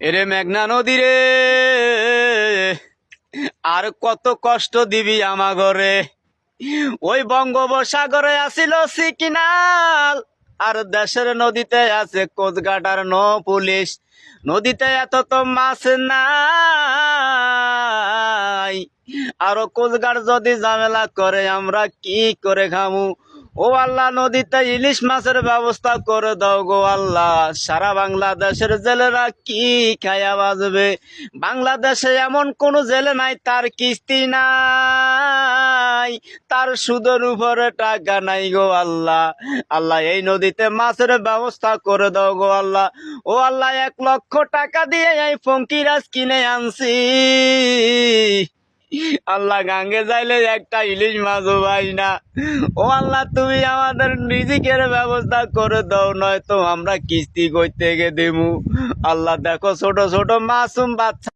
এরে মেঘনা নদী রে, আর কত কষ্ট দিবি আমাগরে। ওই বঙ্গোপসাগরে আসিল সিগন্যাল, আর দেশের নদীতে আছে কোস্টগার্ড আর নৌ পুলিশ। নদীতে এত তো মাছ নাই, আরো কোস্টগার্ড যদি ঝামেলা করে আমরা কি করে খামু। ও আল্লাহ, নদীতে ইলিশ মাছের ব্যবস্থা করে দাও গো আল্লাহ। সারা বাংলাদেশের জেলেরা কি খায়া বাজবে। বাংলাদেশে এমন কোন জেলে নাই তার কিস্তি নাই, তার সুদের উপরে টাকা নাই গো আল্লাহ। আল্লাহ, এই নদীতে মাছের ব্যবস্থা করে দাও গো আল্লাহ। ও আল্লাহ, 1 লক্ষ টাকা দিয়ে এই ফঙ্কিরাজ কিনে আনছি। আল্লাহ, গাঙ্গে যাইলে একটা ইলিশ মাছও পাই না। ও আল্লাহ, তুমি আমাদের রিজিকের ব্যবস্থা করে দাও, নয়তো আমরা কিস্তি করতে গিয়ে দেবো। আল্লাহ দেখো, ছোট ছোট মাসুম বাচ্চা